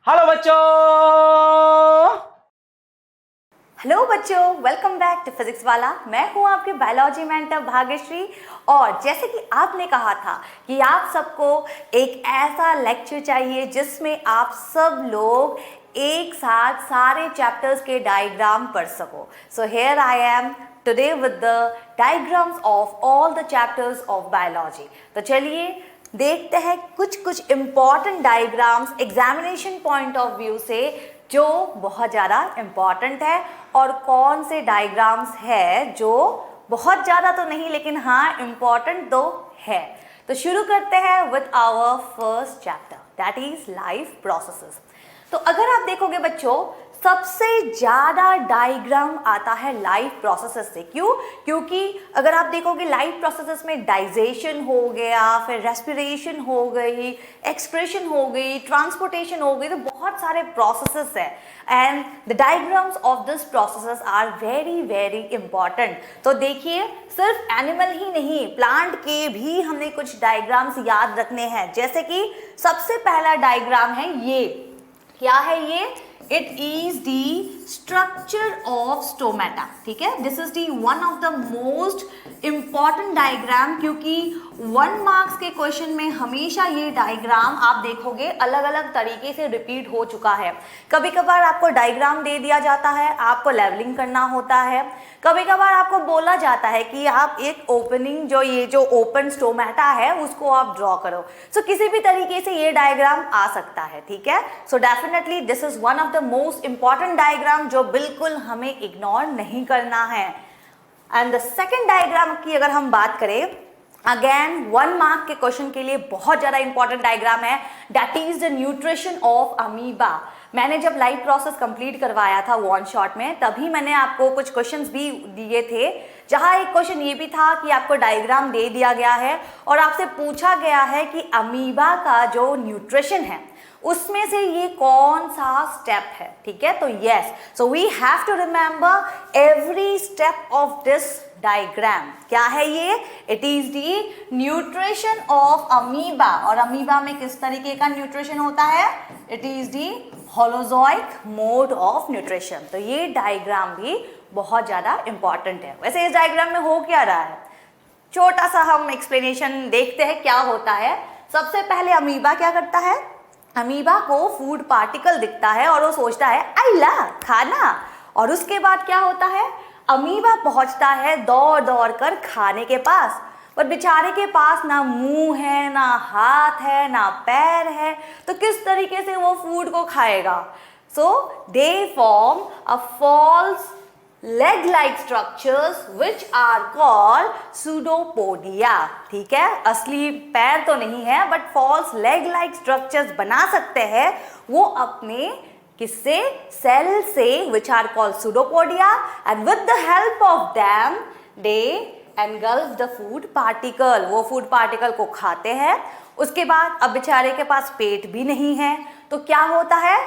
Hello बच्चों। Hello बच्चों, welcome back to physics वाला। मैं हूं आपके बायोलॉजी मेंटर भाग्यश्री। और जैसे कि आपने कहा था कि आप सबको एक ऐसा लेक्चर चाहिए जिसमें आप सब लोग एक साथ सारे चैप्टर्स के डायग्राम पढ़ सको। So here I am today with the diagrams of all the chapters of biology. तो चलिए देखते हैं कुछ important diagrams examination point of view से जो बहुत ज़्यादा इम्पॉर्टेंट है, और कौन से डायग्राम्स है जो बहुत ज़्यादा तो नहीं लेकिन हाँ इम्पॉर्टेंट तो है। तो शुरू करते हैं with our first chapter, that is life processes. तो अगर आप देखोगे बच्चों, सबसे ज़्यादा डायग्राम आता है लाइफ प्रोसेसेस से। क्यों? क्योंकि अगर आप देखोगे लाइफ प्रोसेसेस में डाइजेशन हो गया, फिर रेस्पिरेशन हो गई, एक्सक्रीशन हो गई, ट्रांसपोर्टेशन हो गई, तो बहुत सारे प्रोसेसेस है and the diagrams of this processes are very very important. तो देखिए, सिर्फ एनिमल ही नहीं, प्लांट के भी हमें कुछ डायग्राम्स याद रखने हैं। जैसे कि सबसे पहला डायग्राम है ये, क्या है ये? It is the structure of stomata. ठीक है, this is the one of the most important diagram, क्योंकि 1 मार्क्स के क्वेश्चन में हमेशा ये डायग्राम आप देखोगे अलग अलग तरीके से रिपीट हो चुका है। कभी कभार आपको डायग्राम दे दिया जाता है, आपको लेवलिंग करना होता है। कभी कभार आपको बोला जाता है कि आप एक ओपनिंग, जो ओपन स्टोमेटा है उसको आप ड्रॉ करो। सो किसी भी तरीके से ये डायग्राम आ सकता है। ठीक है, so definitely this is one of the most important diagram जो बिल्कुल हमें इग्नोर नहीं करना है। एंड द सेकेंड डायग्राम की अगर हम बात करें, अगेन 1 मार्क के क्वेश्चन के लिए बहुत ज्यादा इंपॉर्टेंट डायग्राम है, that is the nutrition of amoeba. मैंने जब लाइफ प्रोसेस कंप्लीट करवाया था वन शॉट में, तभी मैंने आपको कुछ क्वेश्चंस भी दिए थे, जहां एक क्वेश्चन ये भी था कि आपको डायग्राम दे दिया गया है और आपसे पूछा गया है कि अमीबा का जो न्यूट्रिशन है उसमें से ये कौन सा स्टेप है। ठीक है, तो yes, so we have to remember every step of this diagram. क्या है ये? It is the nutrition of amoeba. और अमीबा में किस तरीके का न्यूट्रिशन होता है? It is the holozoic mode of nutrition. तो ये डायग्राम भी बहुत ज्यादा इंपॉर्टेंट है। वैसे इस डायग्राम में हो क्या रहा है, छोटा सा हम एक्सप्लेनेशन देखते हैं क्या होता है। सबसे पहले अमीबा क्या करता है? अमीबा को फूड पार्टिकल दिखता है और वो सोचता है आइला खाना। और उसके बाद क्या होता है? अमीबा पहुंचता है दौड़ दौड़ कर खाने के पास, पर बेचारे के पास ना मुंह है, ना हाथ है, ना पैर है, तो किस तरीके से वो फूड को खाएगा? So they form a false leg-like structures which are called pseudopodia। ठीक है, असली पैर तो नहीं है बट false leg-like structures बना सकते हैं वो अपने किससे? सेल से, which are called pseudopodia, and with the help of them they engulf the food particle। वो फूड पार्टिकल को खाते हैं। उसके बाद अब बेचारे के पास पेट भी नहीं है, तो क्या होता है?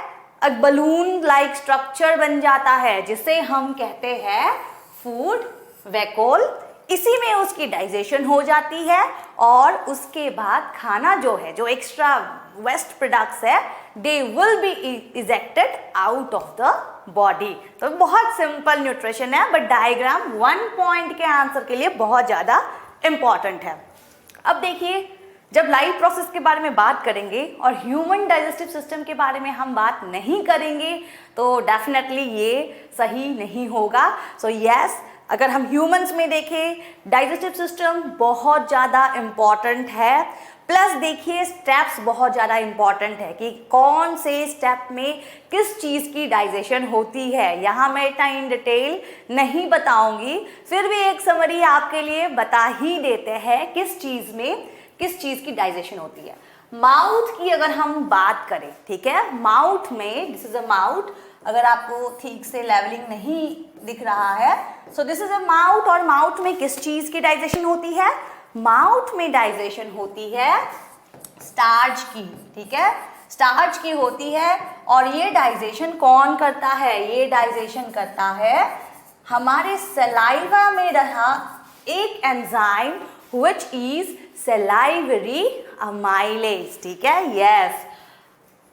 एक बलून लाइक स्ट्रक्चर बन जाता है जिसे हम कहते हैं फूड वैक्यूल। इसी में उसकी डाइजेशन हो जाती है और उसके बाद खाना जो है, जो एक्स्ट्रा वेस्ट प्रोडक्ट्स है, they will be ejected out of the body. तो बहुत सिंपल न्यूट्रिशन है, बट डायग्राम 1 पॉइंट के आंसर के लिए बहुत ज़्यादा इंपॉर्टेंट है। अब देखिए, जब लाइफ प्रोसेस के बारे में बात करेंगे और ह्यूमन डाइजेस्टिव सिस्टम के बारे में हम बात नहीं करेंगे तो डेफिनेटली ये सही नहीं होगा। सो यस, अगर हम ह्यूमंस में देखें, डाइजेस्टिव सिस्टम बहुत ज़्यादा इम्पॉर्टेंट है। प्लस देखिए, स्टेप्स बहुत ज़्यादा इम्पॉर्टेंट है कि कौन से स्टेप में किस चीज़ की डाइजेशन होती है। यहाँ मैं इतना इन डिटेल नहीं बताऊंगी, फिर भी एक समरी आपके लिए बता ही देते हैं किस चीज़ में किस चीज़ की डाइजेशन होती है। माउथ की अगर हम बात करें, ठीक है, माउथ में, दिस इज अ माउथ, अगर आपको ठीक से लेवलिंग नहीं दिख रहा है, so this is a mouth. और माउथ में किस चीज़ की डाइजेशन होती है? माउथ में डाइजेशन होती है स्टार्च की। ठीक है, स्टार्च की होती है। और ये डाइजेशन कौन करता है? ये डाइजेशन करता है हमारे सलाइवा में रहा एक enzyme which is salivary amylase। ठीक है, यस,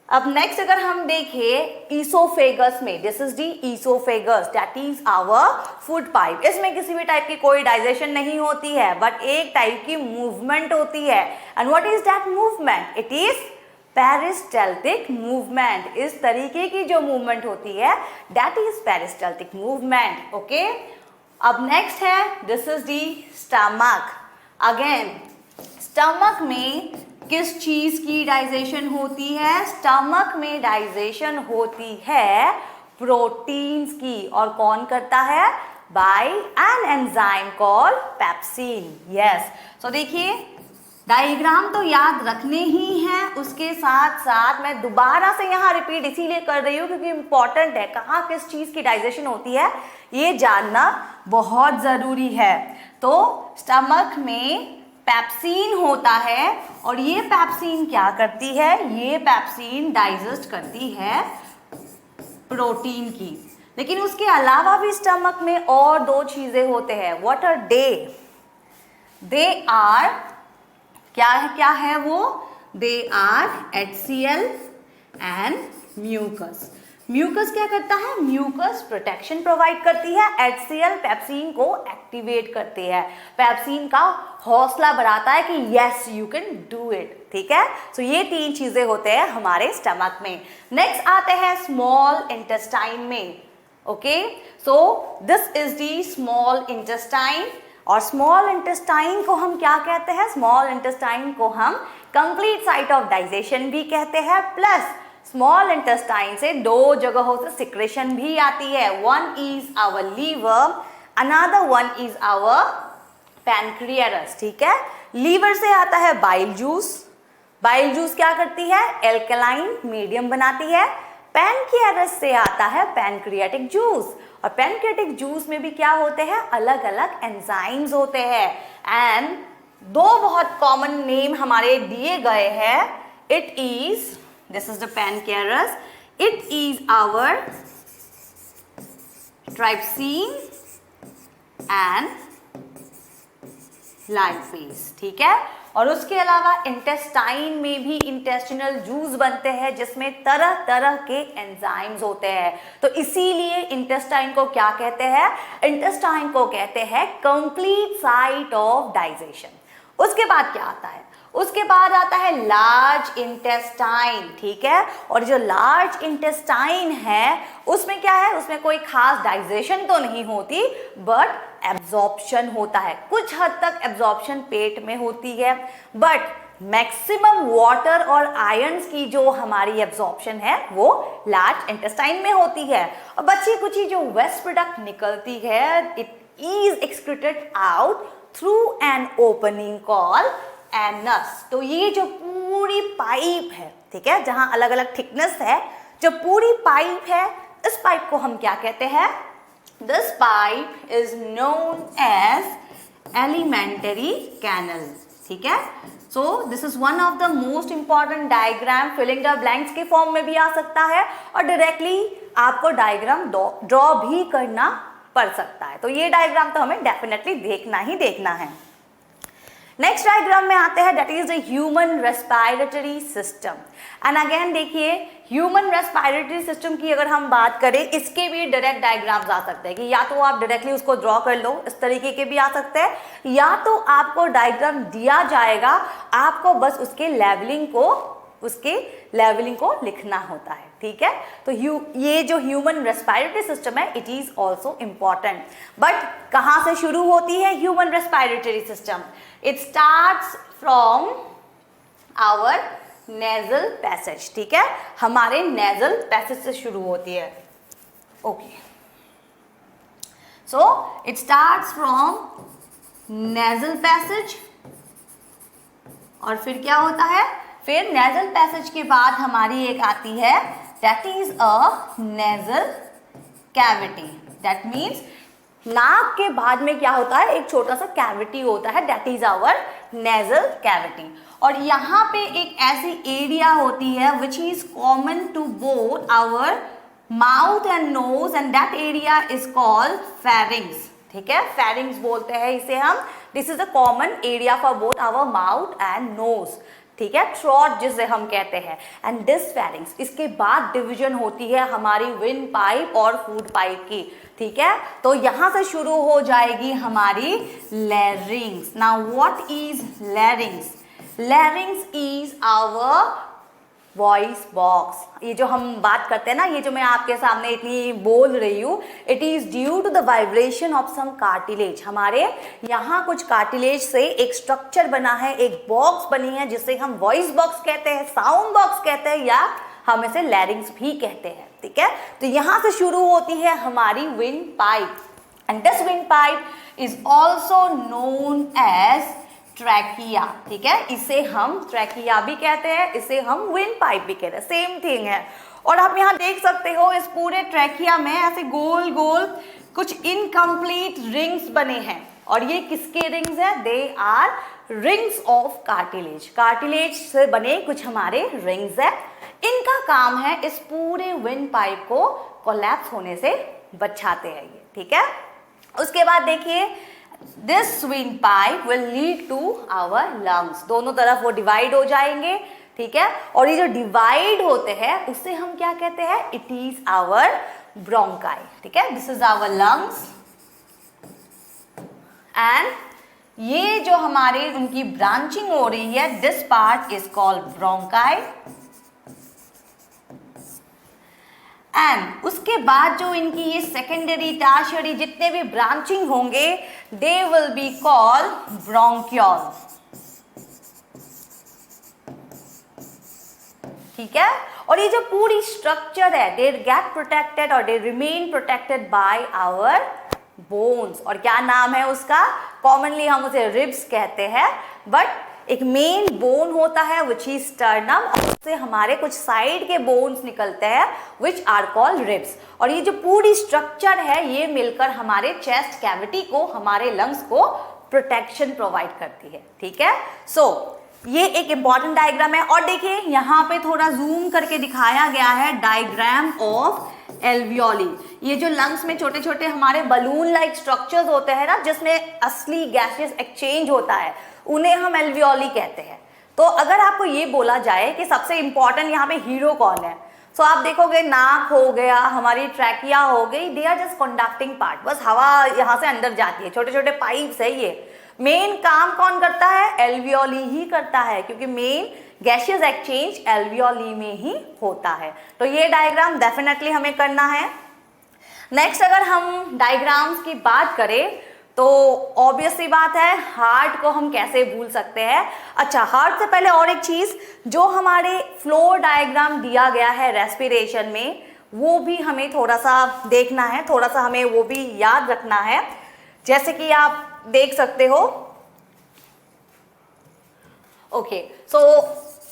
अब नेक्स्ट अगर हम देखें ईसोफेगस में, this is the oesophagus, that is our food pipe. इसमें किसी भी टाइप की कोई डाइजेशन नहीं होती है, बट एक टाइप की मूवमेंट होती है। And what is that movement? It is peristaltic movement. इस तरीके की जो मूवमेंट होती है that is peristaltic movement. Okay, अब नेक्स्ट है this is the stomach. Again stomach में किस चीज की डाइजेशन होती है? स्टमक में डाइजेशन होती है प्रोटीन्स की। और कौन करता है? By an enzyme called pepsin. Yes, so देखिए डायग्राम तो याद रखने ही हैं, उसके साथ साथ मैं दोबारा से यहाँ रिपीट इसीलिए कर रही हूँ क्योंकि इंपॉर्टेंट है, कहाँ किस चीज की डाइजेशन होती है ये जानना बहुत जरूरी है। तो स्टमक में पेप्सिन होता है और ये पेप्सिन क्या करती है? ये पेप्सिन डाइजेस्ट करती है प्रोटीन की। लेकिन उसके अलावा भी स्टमक में और दो चीजें होते हैं। What are they? They are क्या है वो? They are HCl and mucus. Mucus क्या करता है? म्यूकस प्रोटेक्शन प्रोवाइड करती है। HCl पेप्सिन को एक्टिवेट करती है, पेप्सिन का हौसला बढ़ाता है कि yes you can do it. ठीक है, सो ये तीन चीजें होते हैं हमारे स्टमक में। नेक्स्ट आते हैं स्मॉल इंटेस्टाइन में। Okay, so this is the small intestine. और स्मॉल इंटेस्टाइन को हम क्या कहते हैं? स्मॉल इंटेस्टाइन को हम कंप्लीट साइट ऑफ डाइजेशन भी कहते हैं। प्लस स्मॉल इंटेस्टाइन से दो जगहों से सिक्रेशन भी आती है। One is our liver, another one is our pancreas. ठीक है, लीवर से आता है बाइल जूस। बाइल जूस क्या करती है? एल्कलाइन मीडियम बनाती है। पैनक्रियास से आता है पैनक्रियाटिक जूस। और पैनक्रियाटिक जूस में भी क्या होते हैं? अलग अलग एंजाइम्स होते हैं। एंड दो बहुत कॉमन नेम हमारे दिए गए हैं। It is, this is the pancreas, it is our trypsin and lipase। ठीक है, और उसके अलावा इंटेस्टाइन में भी इंटेस्टिनल जूस बनते हैं जिसमें तरह तरह के एंजाइम्स होते हैं। तो इसीलिए इंटेस्टाइन को क्या कहते हैं? इंटेस्टाइन को कहते हैं कंप्लीट साइट ऑफ डाइजेशन। उसके बाद क्या आता है? उसके बाद आता है लार्ज इंटेस्टाइन। ठीक है, और जो लार्ज इंटेस्टाइन है उसमें क्या है? उसमें कोई खास डाइजेशन तो नहीं होती, बट एब्जॉर्प्शन होता है। कुछ हद तक एब्जॉर्प्शन पेट में होती है, बट मैक्सिमम वाटर और आयंस की जो हमारी एब्जॉर्प्शन है वो लार्ज इंटेस्टाइन में होती है। और बची कुछ जो वेस्ट प्रोडक्ट निकलती है, it is excreted out through an opening called anus. तो ये जो पूरी पाइप है, ठीक है, जहां अलग अलग थिकनेस है, जो पूरी पाइप है, इस पाइप को हम क्या कहते हैं? This pipe is known as alimentary canal. ठीक है, so this is one of the most important diagram. Filling the blanks के फॉर्म में भी आ सकता है और डायरेक्टली आपको डायग्राम ड्रॉ भी करना पड़ सकता है। तो ये डायग्राम तो हमें डेफिनेटली देखना ही देखना है। नेक्स्ट डायग्राम में आते हैं, that is the human respiratory system. And again देखिए, ह्यूमन रेस्पिरेटरी सिस्टम की अगर हम बात करें, इसके भी डायरेक्ट डायग्राम्स आ सकते हैं कि या तो आप डायरेक्टली उसको ड्रॉ कर लो, इस तरीके के भी आ सकते हैं, या तो आपको डायग्राम दिया जाएगा, आपको बस उसके लेवलिंग को लिखना होता है। ठीक है, तो ये जो ह्यूमन रेस्पिरेटरी सिस्टम है, it is also important. But कहाँ से शुरू होती है human respiratory system? It starts from our nasal passage. ठीक है, हमारे नेजल पैसेज से शुरू होती है। Okay, so it starts from nasal passage, और फिर क्या होता है? फिर नेजल पैसेज के बाद हमारी एक आती है, that is a nasal cavity. That means नाक के बाद में क्या होता है? एक छोटा सा कैविटी होता है, that is our nasal cavity. और यहाँ पे एक ऐसी एरिया होती है which is common to both our mouth and nose, and that area is called pharynx. ठीक है, फेरिंग्स बोलते हैं इसे हम। This is a common area for both our mouth and nose. ठीक है, थ्रॉट जिसे हम कहते हैं, एंड डिसफेरिंग्स। इसके बाद डिवीजन होती है हमारी विंड पाइप और फूड पाइप की, ठीक है। तो यहां से शुरू हो जाएगी हमारी larynx. Now what is larynx? Larynx is our voice box. ये जो हम बात करते हैं ना, ये जो मैं आपके सामने इतनी बोल रही हूँ, it is due to the vibration of some cartilage. हमारे यहाँ कुछ कार्टिलेज से एक स्ट्रक्चर बना है, एक बॉक्स बनी है जिसे हम वॉइस बॉक्स कहते हैं, साउंड बॉक्स कहते हैं, या हम इसे लैरिंग्स भी कहते हैं, ठीक है। तो यहाँ से शुरू होती है हमारी windpipe, and this windpipe is also known as trachea, ठीक है। इसे हम ट्रैकिया भी कहते हैं, इसे हम विंड पाइप भी कहते हैं, सेम थिंग है। और आप यहाँ देख सकते हो इस पूरे ट्रैकिया में ऐसे गोल गोल कुछ इनकम्प्लीट रिंग्स बने हैं, और ये किसके रिंग्स हैं? They are rings of cartilage. Cartilage से बने कुछ हमारे रिंग्स है। इनका काम है इस पूरे विंड पाइप को कोलैप्स होने से बचाते हैं ये, ठीक है। उसके बाद देखिए, this wind pipe will lead to our lungs। दोनों तरफ वो डिवाइड हो जाएंगे, ठीक है। और ये जो डिवाइड होते हैं उससे हम क्या कहते हैं? इट इज आवर ब्रोंकाई, ठीक है। This is our lungs, and ये जो हमारे उनकी ब्रांचिंग हो रही है, this part is called bronchi. And उसके बाद जो इनकी ये सेकेंडरी टर्शियरी जितने भी ब्रांचिंग होंगे, they will be called bronchiole, ठीक है। और ये जो पूरी स्ट्रक्चर है, दे गेट प्रोटेक्टेड और they remain protected by our bones. और क्या नाम है उसका? कॉमनली हम उसे रिब्स कहते हैं, बट एक मेन बोन होता है विच इज स्टर्नम, उससे हमारे कुछ साइड के बोन्स निकलते हैं विच आर कॉल्ड रिब्स। और ये जो पूरी स्ट्रक्चर है ये मिलकर हमारे चेस्ट कैविटी को, हमारे लंग्स को प्रोटेक्शन प्रोवाइड करती है, ठीक है। सो ये एक इंपॉर्टेंट डायग्राम है। और देखिए यहाँ पे थोड़ा जूम करके दिखाया गया है डायग्राम ऑफ एल्वियोली। ये जो लंग्स में छोटे छोटे हमारे बलून लाइक स्ट्रक्चर्स होते हैं ना, जिसमें असली गैसेस एक्सचेंज होता है, उन्हें हम एल्वियोली कहते हैं। तो अगर आपको ये बोला जाए कि सबसे इंपॉर्टेंट यहाँ पे हीरो कौन है, तो आप देखोगे नाक हो गया, हमारी ट्रैकिया हो गई, they are just conducting part, बस हवा यहाँ से अंदर जाती है, छोटे छोटे पाइप्स है ये। मेन काम कौन करता है? एल्वियोली ही करता है, क्योंकि मेन गैसियस एक्सचेंज एल्वियोली में ही होता है। तो ये डायग्राम डेफिनेटली हमें करना है। नेक्स्ट अगर हम डायग्राम्स की बात करें तो ऑब्वियस सी बात है, हार्ट को हम कैसे भूल सकते हैं। अच्छा, हार्ट से पहले और एक चीज, जो हमारे फ्लो डायग्राम दिया गया है रेस्पिरेशन में, वो भी हमें थोड़ा सा देखना है, थोड़ा सा हमें वो भी याद रखना है। जैसे कि आप देख सकते हो, ओके, सो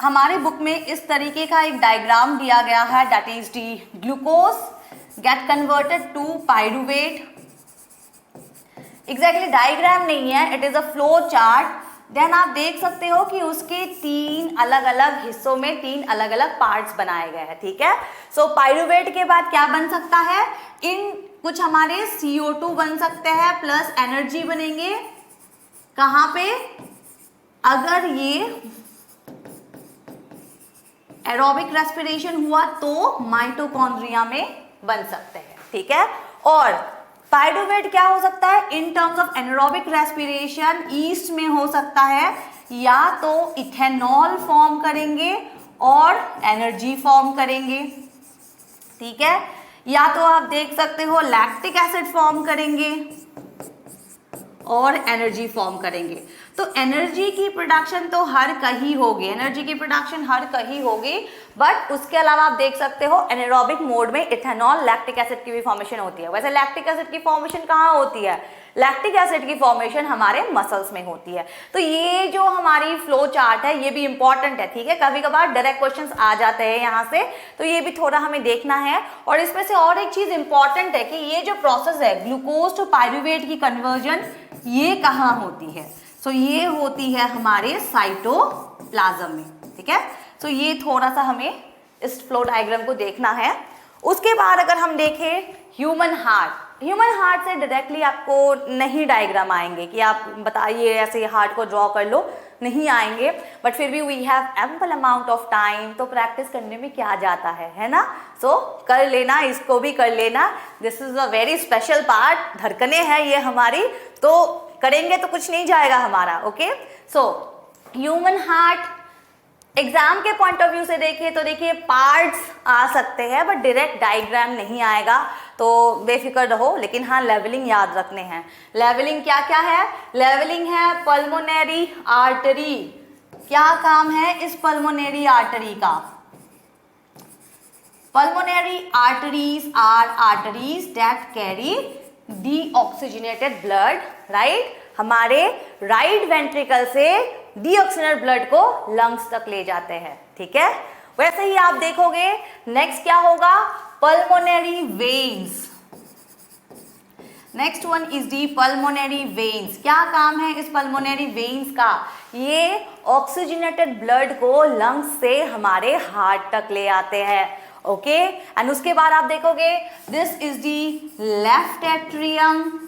हमारे बुक में इस तरीके का एक डायग्राम दिया गया है, that is the glucose get converted to pyruvate. Exactly diagram नहीं है, it is a flow chart. Then आप देख सकते हो कि उसके 3 अलग अलग हिस्सों में 3 अलग अलग पार्ट्स बनाए गए हैं, ठीक है। सो पाइरूवेट के बाद क्या बन सकता है? इन कुछ हमारे CO2 बन सकते हैं, प्लस एनर्जी बनेंगे कहाँ पे? अगर ये एरोबिक रेस्पिरेशन हुआ तो माइटोकॉन्ड्रिया में बन सकते हैं, ठीक है। और पाइरूवेट क्या हो सकता है? In terms of anaerobic respiration east में हो सकता है, या तो इथेनॉल फॉर्म करेंगे और एनर्जी फॉर्म करेंगे, ठीक है, या तो आप देख सकते हो लैक्टिक एसिड फॉर्म करेंगे और एनर्जी फॉर्म करेंगे। तो एनर्जी की प्रोडक्शन तो हर कहीं होगी, एनर्जी की प्रोडक्शन हर कहीं होगी, बट उसके अलावा आप देख सकते हो एनारोबिक मोड में इथेनॉल, लैक्टिक एसिड की भी फॉर्मेशन होती है। वैसे लैक्टिक एसिड की फॉर्मेशन कहाँ होती है? लैक्टिक एसिड की फॉर्मेशन हमारे मसल्स में होती है। तो ये जो हमारी फ्लो चार्ट है ये भी इंपॉर्टेंट है, ठीक है। कभी कभार डायरेक्ट क्वेश्चंस आ जाते हैं यहाँ से, तो ये भी थोड़ा हमें देखना है। और इसमें से और एक चीज इंपॉर्टेंट है कि ये जो प्रोसेस है ग्लूकोज टू पाइरूवेट की कन्वर्जन, ये कहाँ होती है? सो ये होती है हमारे साइटोप्लाज्म में, ठीक है। सो ये थोड़ा सा हमें इस फ्लो डायग्राम को देखना है। उसके बाद अगर हम देखें ह्यूमन हार्ट से डायरेक्टली आपको नहीं डायग्राम आएंगे कि आप बताइए ऐसे हार्ट को ड्रॉ कर लो, नहीं आएंगे, बट फिर भी we have ample amount of time, तो प्रैक्टिस करने में क्या जाता है ना। सो कर लेना, इसको भी कर लेना। This is a very special part, धड़कने हैं ये हमारी, तो करेंगे तो कुछ नहीं जाएगा हमारा। Okay, so human heart exam के पॉइंट ऑफ व्यू से देखिए तो देखिए पार्ट्स आ सकते हैं बट डायरेक्ट डायग्राम नहीं आएगा, तो बेफिक्र रहो। लेकिन हाँ, लेवलिंग याद रखने हैं। लेवलिंग क्या क्या है? लेवलिंग है पल्मोनरी आर्टरी। क्या काम है इस पल्मोनरी आर्टरी का? Pulmonary arteries are arteries that carry deoxygenated blood, right? हमारे राइट वेंट्रिकल से डीऑक्सीजनेटेड ब्लड को लंग्स तक ले जाते हैं, ठीक है। वैसे ही आप देखोगे नेक्स्ट क्या होगा, pulmonary veins. Next one is the pulmonary veins. क्या काम है इस पल्मोनरी वेन्स का? ये ऑक्सीजनेटेड ब्लड को लंग्स से हमारे हार्ट तक ले आते हैं, ओके। एंड उसके बाद आप देखोगे this is the left atrium.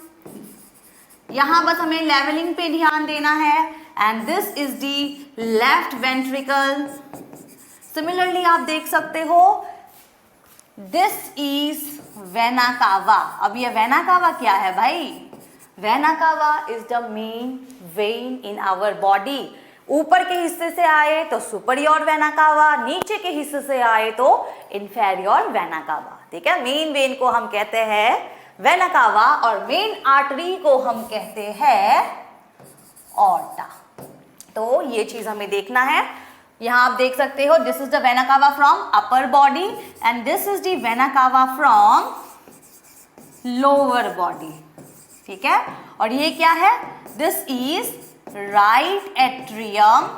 यहां बस हमें लेवलिंग पे ध्यान देना है। And this is the left ventricle. Similarly आप देख सकते हो दिस इज वेना कावा। अब ये वेना कावा क्या है भाई? Vena cava is the main vein in our body. ऊपर के हिस्से से आए तो सुपरियोर वेना कावा, नीचे के हिस्से से आए तो इंफेरियोर वेना कावा, ठीक है। मेन वेन को हम कहते हैं वेना कावा और मेन आर्टरी को हम कहते हैं ऑर्टा। तो ये चीज हमें देखना है। यहां आप देख सकते हो this is the vena cava from upper body and this is the vena cava from lower body, ठीक है। और ये क्या है? This is right atrium,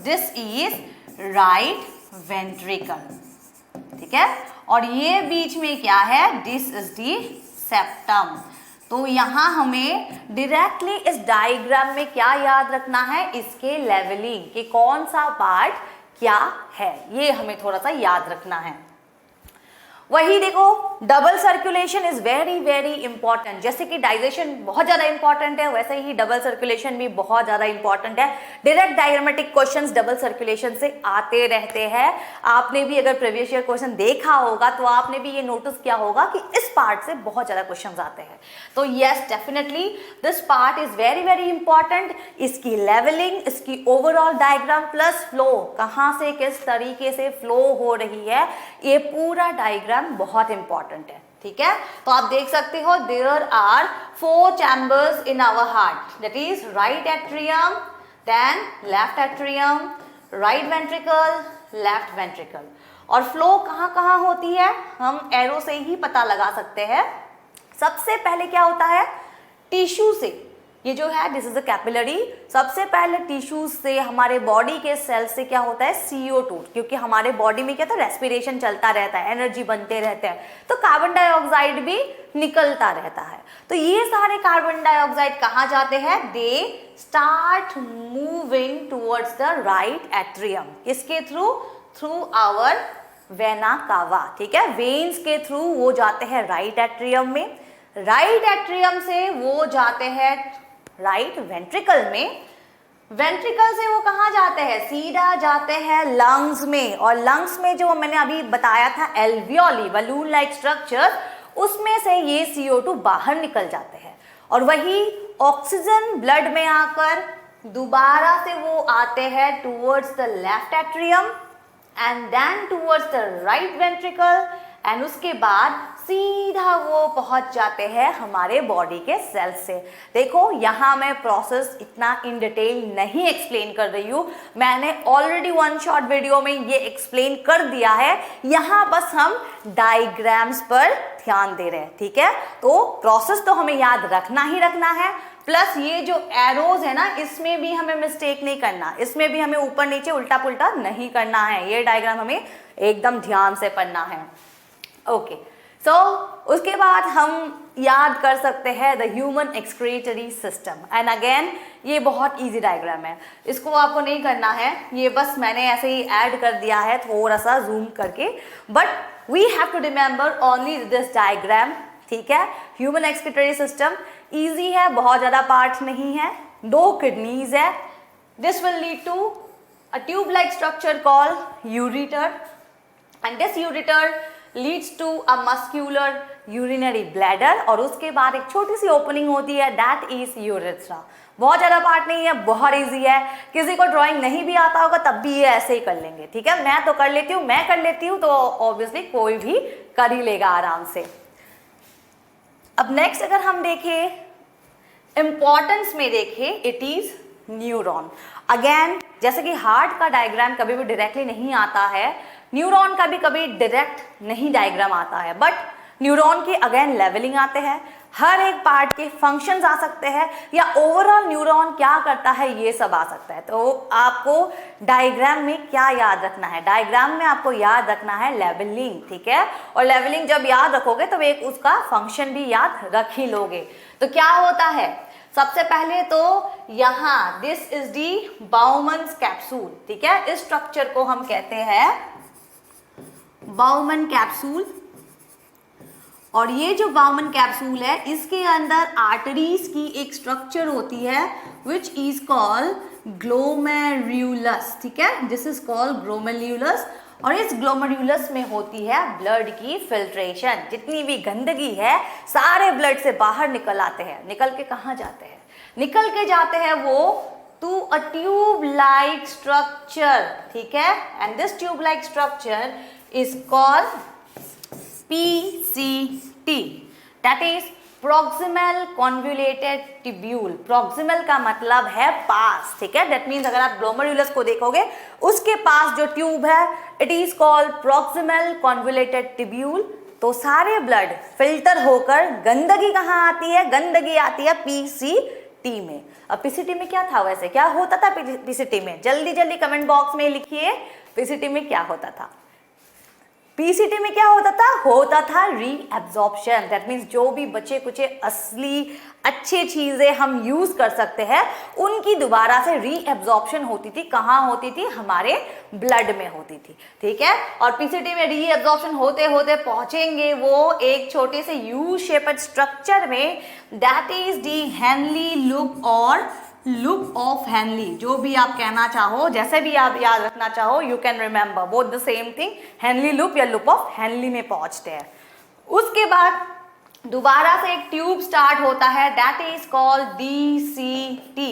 this is right ventricle, ठीक है। और ये बीच में क्या है? This is the septum. तो यहां हमें डायरेक्टली इस डायग्राम में क्या याद रखना है? इसके लेवलिंग कि कौन सा पार्ट क्या है, ये हमें थोड़ा सा याद रखना है। वही देखो double circulation is very very important. जैसे कि डाइजेशन बहुत ज्यादा इंपॉर्टेंट है, वैसे ही डबल सर्कुलेशन भी बहुत ज्यादा इंपॉर्टेंट है। Direct diagrammatic questions double circulation से आते रहते हैं। आपने भी अगर प्रीवियस ईयर क्वेश्चन देखा होगा तो आपने भी ये नोटिस किया होगा कि इस पार्ट से बहुत ज्यादा क्वेश्चंस आते हैं। तो yes, definitely this part is very very important. इसकी लेवलिंग, इसकी ओवरऑल डायग्राम प्लस फ्लो, कहाँ से किस तरीके से फ्लो हो रही है, ये पूरा डायग्राम बहुत इंपॉर्टेंट है, ठीक है। तो आप देख सकते हो there are 4 chambers in our heart, that is right atrium, then left atrium, right ventricle, left ventricle. और फ्लो कहाँ कहाँ होती है हम एरो से ही पता लगा सकते हैं। सबसे पहले क्या होता है? टिश्यू से। ये जो है दिस इज अ कैपिलरी। सबसे पहले टिश्यूज से, हमारे बॉडी के सेल से क्या होता है? CO2, क्योंकि हमारे बॉडी में क्या था? रेस्पिरेशन चलता रहता है, एनर्जी बनते रहते हैं, तो कार्बन डाइऑक्साइड भी निकलता रहता है। तो ये सारे कार्बन डाइऑक्साइड कहाँ जाते हैं? They start moving towards the right atrium. किसके थ्रू? थ्रू आवर वेना कावा, ठीक है। वेन्स के थ्रू वो जाते हैं राइट एट्रियम में, राइट एट्रियम से वो जाते हैं राइट वेंट्रिकल में, वेंट्रिकल से वो कहाँ जाते हैं? सीधा जाते हैं लंग्स में। और लंग्स में जो मैंने अभी बताया था एल्वियोली, बलून लाइक स्ट्रक्चर, उसमें से ये CO2 बाहर निकल जाते हैं और वही ऑक्सीजन ब्लड में आकर दोबारा से वो आते हैं towards the left atrium and then towards the right ventricle एंड उसके बाद सीधा वो पहुंच जाते हैं हमारे बॉडी के सेल से। देखो यहाँ मैं प्रोसेस इतना इन डिटेल नहीं एक्सप्लेन कर रही हूँ, मैंने ऑलरेडी वन शॉट वीडियो में ये एक्सप्लेन कर दिया है। यहाँ बस हम डायग्राम्स पर ध्यान दे रहे हैं, ठीक है। तो प्रोसेस तो हमें याद रखना ही रखना है, प्लस ये जो एरोज है ना, इसमें भी हमें मिस्टेक नहीं करना, इसमें भी हमें ऊपर नीचे उल्टा पुल्टा नहीं करना है। ये डायग्राम हमें एकदम ध्यान से पढ़ना है, ओके। सो उसके बाद हम याद कर सकते हैं the human excretory system. And again ये बहुत इजी डायग्राम है, इसको आपको नहीं करना है, ये बस मैंने ऐसे ही ऐड कर दिया है थोड़ा सा जूम करके, but we have to remember only this diagram, ठीक है। ह्यूमन एक्सक्रीटरी सिस्टम इजी है, बहुत ज़्यादा पार्ट नहीं है। 2 किडनीज है, This will lead to a tube-like structure called ureter, and this ureter leads to a muscular urinary bladder, और उसके बाद एक छोटी सी ओपनिंग होती है, that is urethra। बहुत ज़्यादा पार्ट नहीं है, बहुत इजी है, किसी को ड्राइंग नहीं भी आता होगा तब भी ये ऐसे ही कर लेंगे, ठीक है। मैं तो कर लेती हूँ, मैं कर लेती हूँ, तो ऑब्वियसली कोई भी कर ही लेगा आराम से। अब नेक्स्ट अगर हम देखें, इंपॉर्टेंस में देखें, इट इज न्यूरॉन। अगेन जैसे कि हार्ट का डायग्राम कभी भी डायरेक्टली नहीं आता है, न्यूरॉन का भी कभी डायरेक्ट नहीं डायग्राम आता है, बट न्यूरॉन के अगेन लेवलिंग आते हैं, हर एक पार्ट के फंक्शंस आ सकते हैं, या ओवरऑल न्यूरॉन क्या करता है ये सब आ सकता है। तो आपको डायग्राम में क्या याद रखना है, डायग्राम में आपको याद रखना है लेवलिंग, ठीक है। और लेवलिंग जब याद रखोगे तो एक उसका फंक्शन भी याद रख ही लोगे। तो क्या होता है, सबसे पहले तो यहाँ दिस इज दी बाउमन्स कैप्सूल, ठीक है। इस स्ट्रक्चर को हम कहते हैं बाउमन कैप्सूल, और ये जो बाउमन कैप्सूल है इसके अंदर आर्टरीज की एक स्ट्रक्चर होती है विच इज कॉल्ड ग्लोमेरुलस, ठीक है। दिस इज कॉल्ड ग्लोमेरुलस, और इस ग्लोमेरुलस में होती है ब्लड की फिल्ट्रेशन। जितनी भी गंदगी है सारे ब्लड से बाहर निकल आते हैं। निकल के कहाँ जाते हैं, निकल के जाते हैं वो to a tube like structure, ठीक है। And this tube like structure is called PCT, that is proximal convoluted tubule। proximal का मतलब है पास, ठीक है। that means अगर आप ग्लोमेरुलस को देखोगे उसके पास जो ट्यूब है it is called proximal convoluted tubule। तो सारे ब्लड फिल्टर होकर गंदगी कहाँ आती है, गंदगी आती है PCT में। अब PCT में क्या था, वैसे क्या होता था PCT में, जल्दी जल्दी कमेंट बॉक्स में लिखिए PCT में क्या होता था। पीसीटी में क्या होता था रीएब्जॉर्प्शन। दैट मीन्स जो भी बचे कुचे असली अच्छी चीजें हम यूज कर सकते हैं उनकी दोबारा से रीएब्जॉर्प्शन होती थी। कहाँ होती थी, हमारे ब्लड में होती थी, ठीक है। और पीसीटी में रीएब्जॉर्प्शन होते होते पहुंचेंगे वो एक छोटे से यू शेप्ड स्ट्रक्चर में, that is the Henley loop और लूप ऑफ हेनली। जो भी आप कहना चाहो, जैसे भी आप याद रखना चाहो, you can remember both the same thing, Henley loop या लूप ऑफ हेनली में पहुंचते हैं। उसके बाद दोबारा से एक ट्यूब स्टार्ट होता है, दैट इज कॉल्ड DCT।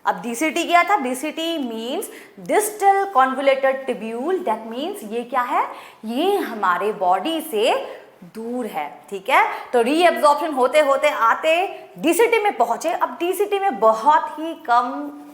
अब DCT क्या था, DCT means distal convoluted tubule. That means ये क्या है, ये हमारे बॉडी से दूर है, ठीक है। तो रीएब्जॉर्प्शन होते होते आते DCT में पहुंचे। अब DCT में बहुत ही कम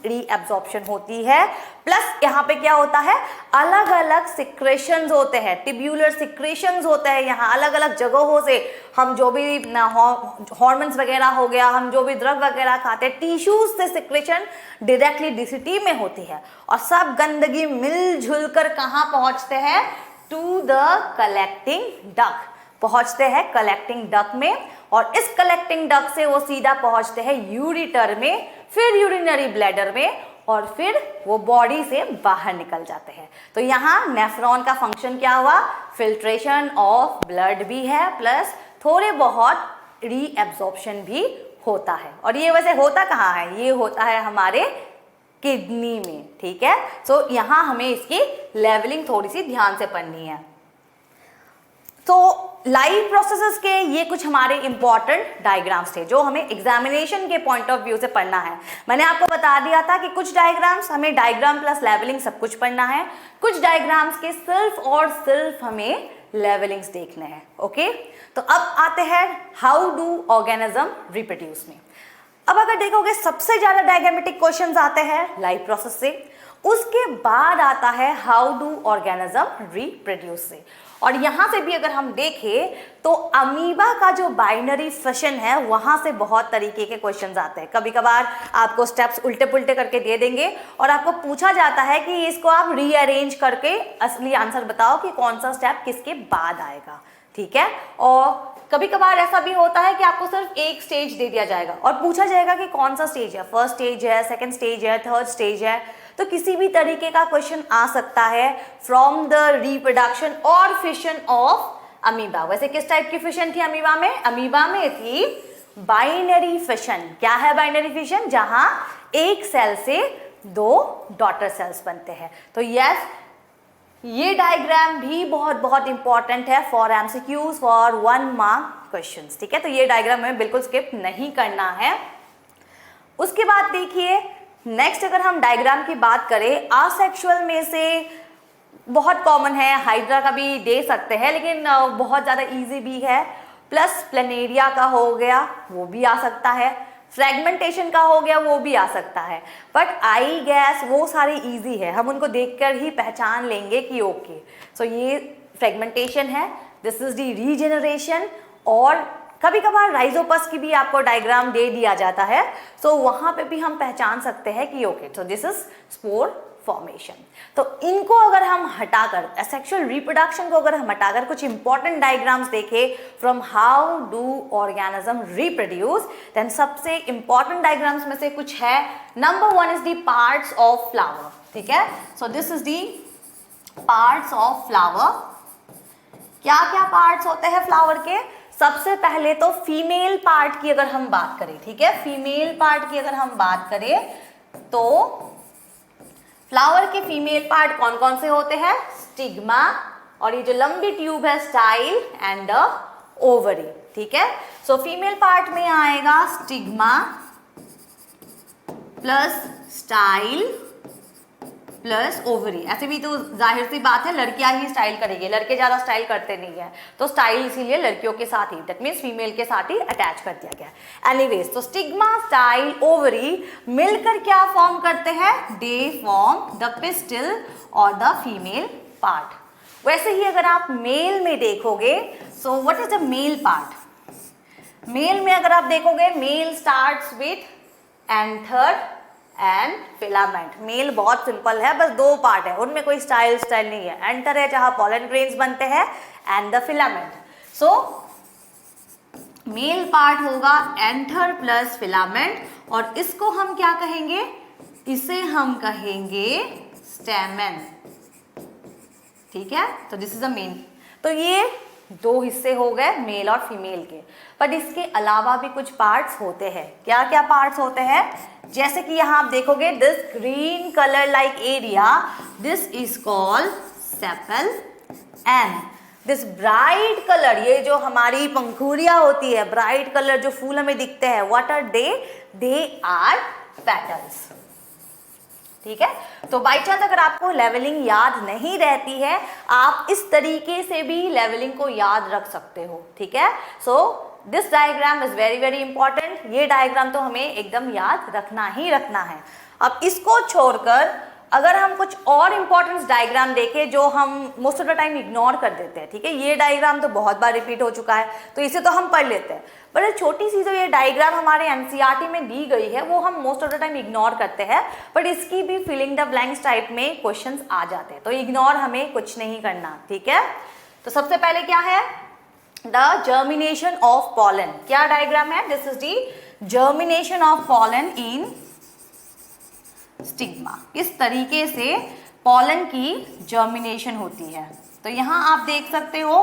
रीएब्जॉर्प्शन होती है, प्लस यहाँ पे क्या होता है, अलग अलग सिक्रेशंस होते हैं, ट्यूब्यूलर सिक्रेशंस होते हैं। यहाँ अलग अलग जगहों से हम जो भी हार्मोन्स वगैरह हो गया, हम जो भी ड्रग वगैरह खाते हैं, टिश्यूज से सिक्रेशन डायरेक्टली DCT में होती है। और सब गंदगी मिलजुल कर कहाँ पहुँचते हैं, टू द कलेक्टिंग डक्ट पहुंचते हैं, कलेक्टिंग डक्ट में। और इस कलेक्टिंग डक्ट से वो सीधा पहुंचते हैं यूरिटर में, फिर यूरिनरी ब्लैडर में, और फिर वो बॉडी से बाहर निकल जाते हैं। तो यहाँ नेफ्रॉन का फंक्शन क्या हुआ, फिल्ट्रेशन ऑफ ब्लड भी है, प्लस थोड़े बहुत रीएब्जॉर्प्शन भी होता है। और ये वैसे होता कहाँ है, ये होता है हमारे किडनी में, ठीक है। सो यहाँ हमें इसकी लेवलिंग थोड़ी सी ध्यान से पढ़नी है। तो लाइव प्रोसेसेस के ये कुछ हमारे इंपॉर्टेंट डायग्राम्स थे जो हमें एग्जामिनेशन के पॉइंट ऑफ व्यू से पढ़ना है। मैंने आपको बता दिया था कि कुछ डायग्राम्स हमें डायग्राम प्लस लेवलिंग सब कुछ पढ़ना है, कुछ डायग्राम्स के सिर्फ और सिर्फ हमें लेवलिंग्स देखने हैं। ओके, तो अब आते हैं हाउ डू ऑर्गेनिज्म रिप्रोड्यूस में। अब अगर देखोगे सबसे ज्यादा डायग्रामेटिक क्वेश्चंस आते हैं लाइव प्रोसेस से, उसके बाद आता है हाउ डू ऑर्गेनिज्म रिप्रोड्यूस से। और यहां से भी अगर हम देखें तो अमीबा का जो बाइनरी फिशन है वहां से बहुत तरीके के क्वेश्चंस आते हैं। कभी कभार आपको स्टेप्स उल्टे पुल्टे करके दे देंगे और आपको पूछा जाता है कि इसको आप रीअरेंज करके असली आंसर बताओ कि कौन सा स्टेप किसके बाद आएगा, ठीक है। और कभी कभार ऐसा भी होता है कि आपको सिर्फ एक स्टेज दे दिया जाएगा और पूछा जाएगा कि कौन सा स्टेज है, फर्स्ट स्टेज है, सेकंड स्टेज है, थर्ड स्टेज है। तो किसी भी तरीके का क्वेश्चन आ सकता है फ्रॉम द रिप्रोडक्शन और फिशन ऑफ अमीबा। वैसे किस टाइप की फिशन थी अमीबा में? अमीबा में थी बाइनरी फिशन। क्या है बाइनरी फिशन? जहां एक सेल से 2 डॉटर सेल्स बनते हैं। तो यस, ये डायग्राम भी बहुत बहुत इंपॉर्टेंट है for MCQs, for 1 mark questions, ठीक है। तो ये डायग्राम हमें बिल्कुल स्किप नहीं करना है। उसके बाद देखिए नेक्स्ट, अगर हम डायग्राम की बात करें, आसेक्सुअल में से बहुत कॉमन है, हाइड्रा का भी दे सकते हैं लेकिन बहुत ज़्यादा इजी भी है, प्लस प्लेनेरिया का हो गया वो भी आ सकता है, फ्रेगमेंटेशन का हो गया वो भी आ सकता है, बट आई गैस वो सारे इजी है, हम उनको देखकर ही पहचान लेंगे कि ओके सो ये फ्रेगमेंटेशन है, दिस इज दी रीजेनरेशन। और कभी कभार राइजोपस की भी आपको डायग्राम दे दिया जाता है, सो वहां पे भी हम पहचान सकते हैं कि okay so this is spore formation. तो इनको अगर हम हटाकर, एसेक्सुअल रिप्रोडक्शन को अगर हम हटाकर कुछ इंपॉर्टेंट डायग्राम्स देखें from how do organism reproduce, then सबसे इंपॉर्टेंट डायग्राम्स में से कुछ है, number 1 is the parts of flower, ठीक है। So this is the parts of flower. क्या क्या पार्ट्स होते हैं फ्लावर के? सबसे पहले तो फीमेल पार्ट की अगर हम बात करें, ठीक है, फीमेल पार्ट की अगर हम बात करें तो फ्लावर के फीमेल पार्ट कौन कौन से होते हैं? स्टिग्मा, और ये जो लंबी ट्यूब है स्टाइल एंड द ओवरी, ठीक है। सो फीमेल पार्ट में आएगा stigma plus style plus ovary. ऐसे भी तो जाहिर सी बात है लड़कियां ही स्टाइल करेंगी, लड़के ज्यादा स्टाइल करते नहीं है, तो स्टाइल इसीलिए लड़कियों के साथ ही, दैट मीन्स फीमेल के साथ ही अटैच कर दिया गया। एनीवेज, तो स्टिग्मा, स्टाइल, ओवरी मिलकर क्या फॉर्म करते हैं? दे फॉर्म द पिस्टिल और द फीमेल पार्ट। वैसे ही अगर आप मेल में देखोगे, so what is the male part? Male में अगर आप देखोगे, male starts with anther and filament. Male बहुत सिंपल है, बस 2 पार्ट है, उनमें कोई स्टाइल नहीं है। एंटर है जहां पॉलन ग्रेन्स बनते हैं and the filament. So male part होगा एंथर प्लस फिलामेंट, और इसको हम क्या कहेंगे? इसे हम कहेंगे स्टेमन, ठीक है। तो दिस इज अ मेन। तो ये 2 हिस्से हो गए मेल और फीमेल के, बट इसके अलावा भी कुछ पार्ट्स होते हैं। क्या क्या पार्ट्स होते हैं? जैसे कि यहां आप देखोगे, this green colour like area, this is called sepal, and this bright colour, ये जो हमारी पंखुड़ियां होती है, ब्राइट कलर जो फूल हमें दिखते हैं, what are they are petals, ठीक है। तो बाई चांस अगर आपको लेवलिंग याद नहीं रहती है, आप इस तरीके से भी लेवलिंग को याद रख सकते हो, ठीक है। So this diagram is very very important. ये डायग्राम तो हमें एकदम याद रखना ही रखना है। अब इसको छोड़कर अगर हम कुछ और इंपॉर्टेंट डायग्राम देखें जो हम most of the time ignore कर देते हैं, ठीक है, ये डायग्राम तो बहुत बार रिपीट हो चुका है तो इसे तो हम पढ़ लेते हैं, पर छोटी सी जो ये डायग्राम हमारे एनसीईआरटी में दी गई है वो हम most of the time ignore करते हैं, बट इसकी भी फिलिंग द ब्लैंक्स टाइप में क्वेश्चंस आ जाते हैं, तो इग्नोर हमें कुछ नहीं करना, ठीक है। तो सबसे पहले क्या है? The germination of pollen. क्या डायग्राम है? This is the germination of pollen in stigma. किस तरीके से पॉलन की जर्मिनेशन होती है, तो यहां आप देख सकते हो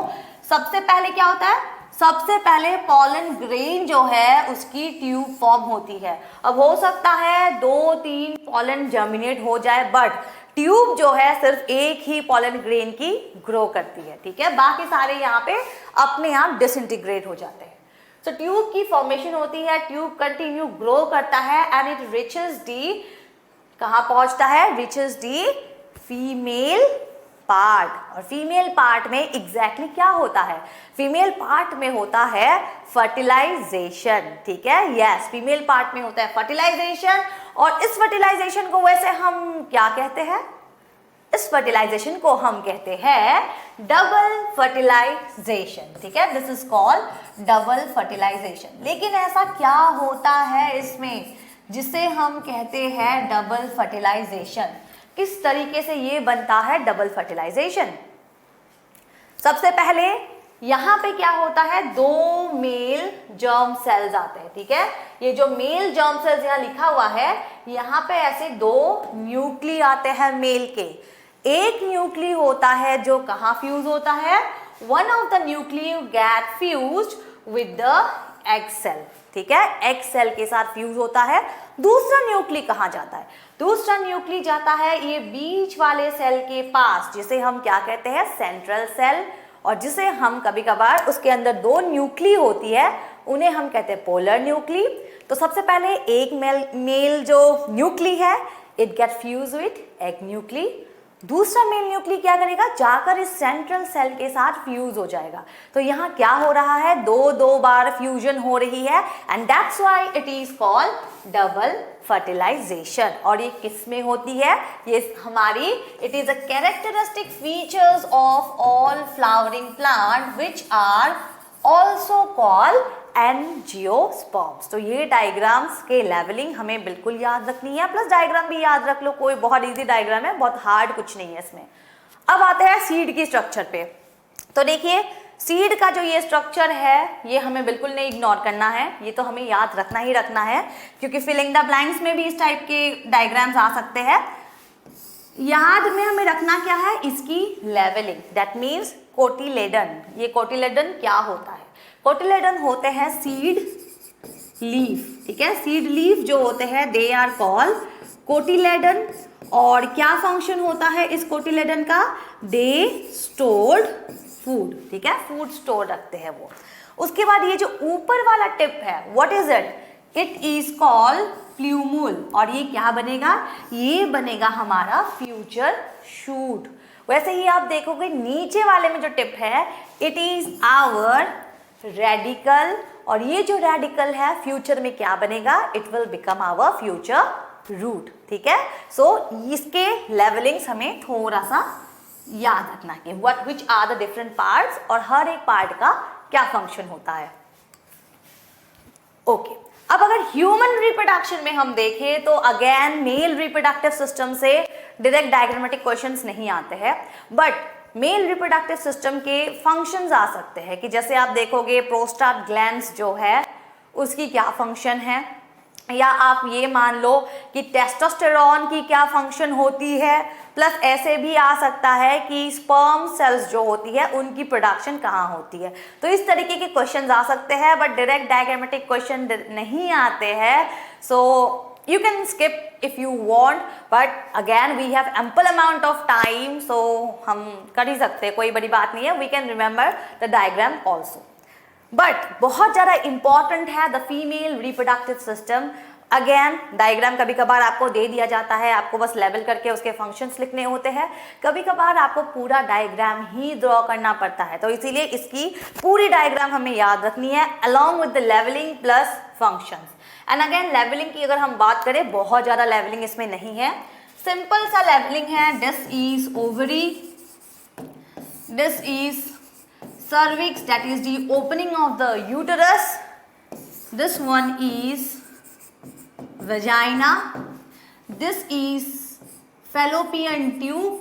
सबसे पहले क्या होता है? सबसे पहले पॉलन ग्रेन जो है उसकी ट्यूब फॉर्म होती है। अब हो सकता है 2-3 पॉलन जर्मिनेट हो जाए, बट ट्यूब जो है सिर्फ एक ही पॉलन ग्रेन की ग्रो करती है, ठीक है, बाकी सारे यहाँ पे अपने आप डिसइंटीग्रेट हो जाते हैं। तो ट्यूब की फॉर्मेशन होती है, ट्यूब कंटिन्यू ग्रो करता है एंड इट रिचेस दी, कहाँ पहुंचता है? रिचेस दी फीमेल पार्ट। और फीमेल पार्ट में एग्जैक्टली क्या होता है? फीमेल पार्ट में होता है फर्टिलाइजेशन, ठीक है, यस, फीमेल पार्ट में होता है फर्टिलाइजेशन, और इस फर्टिलाइजेशन को वैसे हम क्या कहते हैं? इस फर्टिलाइजेशन को हम कहते हैं डबल फर्टिलाइजेशन, ठीक है, this is called double fertilisation. लेकिन ऐसा क्या होता है इसमें जिसे हम कहते हैं डबल फर्टिलाइजेशन? किस तरीके से ये बनता है डबल फर्टिलाइजेशन? सबसे पहले यहां पे क्या होता है? 2 मेल जर्म सेल्स आते हैं, ठीक है, ये जो मेल जर्म सेल्स यहां लिखा हुआ है, यहां पे ऐसे 2 न्यूक्ली आते हैं मेल के। एक न्यूक्ली होता है जो कहां फ्यूज होता है? One of the nuclei get fused with the egg cell, ठीक है, एग सेल के साथ फ्यूज होता है। दूसरा न्यूक्ली कहाँ जाता है? दूसरा न्यूक्ली जाता है ये बीच वाले सेल के पास, जिसे हम क्या कहते हैं? सेंट्रल सेल, और जिसे हम कभी कभार उसके अंदर दो न्यूक्ली होती है उन्हें हम कहते हैं पोलर न्यूक्ली। तो सबसे पहले एक मेल जो न्यूक्ली है it get fuse with egg nuclei. दूसरा मेल न्यूक्ली क्या करेगा? जाकर इस सेंट्रल सेल के साथ फ्यूज हो जाएगा। तो यहाँ क्या हो रहा है? दो बार फ्यूजन हो रही है and that's why it is called double fertilisation. और ये किस में होती है? ये हमारी it is a characteristic features of all flowering plant which are also called angiosperms. तो ये डायग्राम्स के लेवलिंग हमें बिल्कुल याद रखनी है, प्लस डायग्राम भी याद रख लो, कोई बहुत इजी डायग्राम है, बहुत हार्ड कुछ नहीं है इसमें। अब आते हैं सीड की स्ट्रक्चर पे। तो देखिए सीड का जो ये स्ट्रक्चर है ये हमें बिल्कुल नहीं इग्नोर करना है, ये तो हमें याद रखना ही रखना है, क्योंकि फिलिंग द ब्लैंक्स में भी इस टाइप के डायग्राम्स आ सकते हैं। याद में हमें रखना क्या है? इसकी लेवलिंग, दैट मीन्स कोटिलेडन। ये कोटिलेडन क्या होता है? कोटिलेडन होते हैं सीड लीफ, ठीक है, सीड लीफ जो होते हैं दे आर कॉल्ड कोटिलेडन। और क्या फंक्शन होता है इस कोटिलेडन का? दे स्टोर्ड फूड, ठीक है, फूड स्टोर रखते हैं वो। उसके बाद ये जो ऊपर वाला टिप है what is it? It is called plumule. और ये क्या बनेगा? ये बनेगा हमारा फ्यूचर शूट। वैसे ही आप देखोगे नीचे वाले में जो टिप है इट इज आवर रेडिकल, और ये जो रेडिकल है फ्यूचर में क्या बनेगा? It will become our future root, ठीक है। सो इसके लेवलिंग्स हमें थोड़ा सा याद रखना है, what which are the different parts और हर एक पार्ट का क्या फंक्शन होता है। ओके अब अगर ह्यूमन रिप्रोडक्शन में हम देखें तो अगेन मेल रिप्रोडक्टिव सिस्टम से डायरेक्ट डायग्रामेटिक क्वेश्चंस नहीं आते हैं, बट मेल रिप्रोडक्टिव सिस्टम के फंक्शंस आ सकते हैं कि जैसे आप देखोगे प्रोस्टाट ग्लैंड्स जो है उसकी क्या फंक्शन है, या आप ये मान लो कि टेस्टोस्टेरॉन की क्या फंक्शन होती है, प्लस ऐसे भी आ सकता है कि स्पर्म सेल्स जो होती है उनकी प्रोडक्शन कहाँ होती है। तो इस तरीके के क्वेश्चंस आ सकते हैं, बट डायरेक्ट डायग्रामेटिक क्वेश्चन नहीं आते हैं। सो you can skip if you want, but again we have ample amount of time, so हम कर ही सकते हैं, कोई बड़ी बात नहीं है, we can remember the diagram also. But बहुत ज़्यादा important है the female reproductive system. Again diagram कभी कभार आपको दे दिया जाता है, आपको बस लेवल करके उसके फंक्शंस लिखने होते हैं, कभी कभार आपको पूरा डायग्राम ही ड्रॉ करना पड़ता है, तो इसीलिए इसकी पूरी डायग्राम हमें याद रखनी है along with the labelling plus functions. And again labelling की अगर हम बात करें बहुत ज़्यादा लेवलिंग इसमें नहीं है, सिंपल सा लेवलिंग है। This is ovary, this is cervix, that is the opening of the uterus, this one is vagina, this is fallopian tube,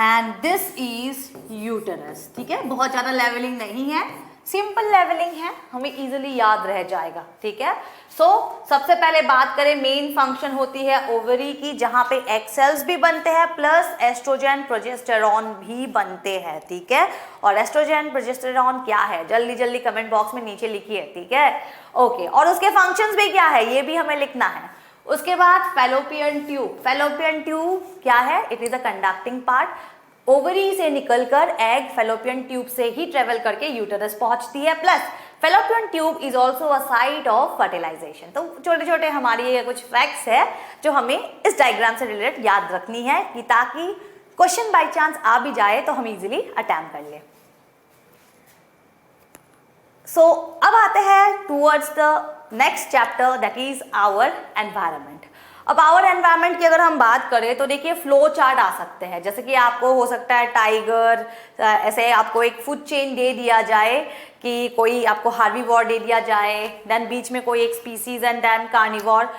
and this is uterus। ठीक है, बहुत ज़्यादा लेवलिंग नहीं है, सिंपल लेवलिंग है, हमें इजीली याद रह जाएगा, ठीक है। सो सबसे पहले बात करें मेन फंक्शन होती है ओवरी की, जहाँ पे एग सेल्स भी बनते हैं प्लस एस्ट्रोजन प्रोजेस्टेरॉन भी बनते हैं, ठीक है। और एस्ट्रोजन प्रोजेस्टेरॉन क्या है जल्दी जल्दी कमेंट बॉक्स में नीचे लिखिए, ठीक है। ओके, और उसके फंक्शंस भी क्या है ये भी हमें लिखना है। उसके बाद फैलोपियन ट्यूब, फैलोपियन ट्यूब क्या है? It is a conducting part, ovary से निकलकर एग फैलोपियन ट्यूब से ही ट्रेवल करके यूटेरस पहुंचती है, plus Fallopian tube is also a site of fertilisation. तो छोटे छोटे हमारे ये कुछ फैक्ट्स है जो हमें इस डायग्राम से रिलेटेड याद रखनी है कि ताकि क्वेश्चन बाय चांस आ भी जाए तो हम इजीली अटेम्प्ट कर ले। सो अब आते हैं towards the next chapter that is our environment. अब आवर एनवायरनमेंट की अगर हम बात करें तो देखिए फ्लो चार्ट आ सकते हैं, जैसे कि आपको हो सकता है टाइगर, ऐसे आपको एक फूड चेन दे दिया जाए कि कोई आपको हार्बीवोर दे दिया जाए, देन बीच में कोई एक स्पीसीज एंड देन कार्निवोर।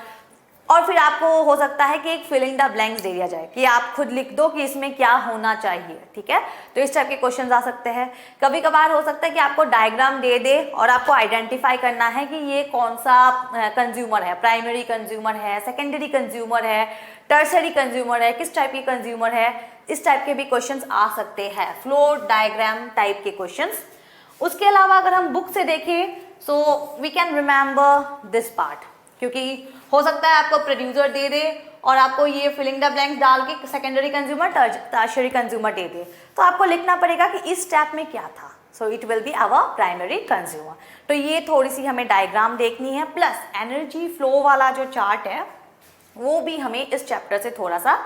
और फिर आपको हो सकता है कि एक फिलिंग द ब्लैंक्स दे दिया जाए कि आप खुद लिख दो कि इसमें क्या होना चाहिए, ठीक है। तो इस टाइप के क्वेश्चंस आ सकते हैं। कभी कभार हो सकता है कि आपको डायग्राम दे दे और आपको आइडेंटिफाई करना है कि ये कौन सा कंज्यूमर है, प्राइमरी कंज्यूमर है, सेकेंडरी कंज्यूमर है, टर्सरी कंज्यूमर है, किस टाइप की कंज्यूमर है, इस टाइप के भी क्वेश्चंस आ सकते हैं, फ्लो डायग्राम टाइप के क्वेश्चंस। उसके अलावा अगर हम बुक से देखें so we can remember this part, क्योंकि हो सकता है आपको प्रोड्यूसर दे दे और आपको ये फिलिंग द ब्लैंक्स डाल के सेकेंडरी कंज्यूमर, टर्शियरी कंज्यूमर दे दे, तो आपको लिखना पड़ेगा कि इस स्टेप में क्या था। So it will be our primary consumer. तो ये थोड़ी सी हमें डायग्राम देखनी है, प्लस एनर्जी फ्लो वाला जो चार्ट है वो भी हमें इस चैप्टर से थोड़ा सा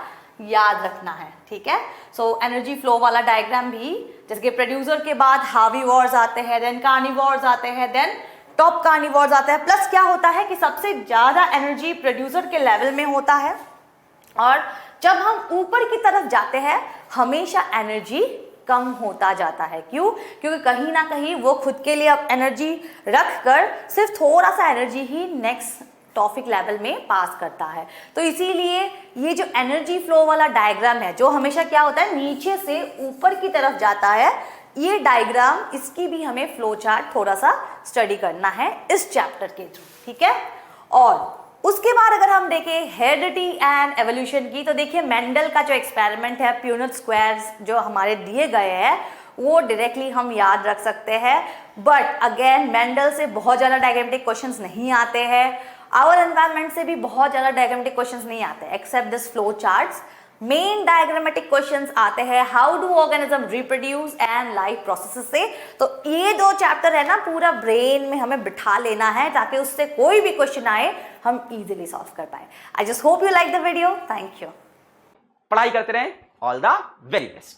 याद रखना है, ठीक है। सो एनर्जी फ्लो वाला डायग्राम भी, जैसे कि प्रोड्यूसर के बाद हार्बीवोर्स आते हैं, देन कार्निवोर्स आते हैं, देन टॉप कार्निवोर्स आते हैं। प्लस क्या होता है कि सबसे ज्यादा एनर्जी प्रोड्यूसर के लेवल में होता है, और जब हम ऊपर की तरफ जाते हैं हमेशा एनर्जी कम होता जाता है। क्यों? क्योंकि कहीं ना कहीं वो खुद के लिए एनर्जी रख कर सिर्फ थोड़ा सा एनर्जी ही नेक्स्ट टॉपिक लेवल में पास करता है। तो इसीलिए ये जो एनर्जी फ्लो वाला डायग्राम है, जो हमेशा क्या होता है नीचे से ऊपर की तरफ जाता है, ये डायग्राम, इसकी भी हमें फ्लो चार्ट थोड़ा सा स्टडी करना है इस चैप्टर के थ्रू, ठीक है। और उसके बाद अगर हम देखें हेरिडिटी एंड एवोल्यूशन की, तो देखिए मेंडल का जो एक्सपेरिमेंट है, प्यूनेट स्क्वायर्स जो हमारे दिए गए हैं वो डायरेक्टली हम याद रख सकते हैं, बट अगेन मेंडल से बहुत ज़्यादा डायग्रामेटिक क्वेश्चंस नहीं आते हैं, आवर एनवायरनमेंट से भी बहुत ज़्यादा डायग्रामेटिक क्वेश्चंस नहीं आते except this flow charts. Main diagrammatic questions आते हैं how do organism reproduce and life processes से। तो ये दो चैप्टर है ना, पूरा ब्रेन में हमें बिठा लेना है ताकि उससे कोई भी क्वेश्चन आए हम इजीली सॉल्व कर पाए। I just hope you like the video. Thank you. पढ़ाई करते रहें। All the very best.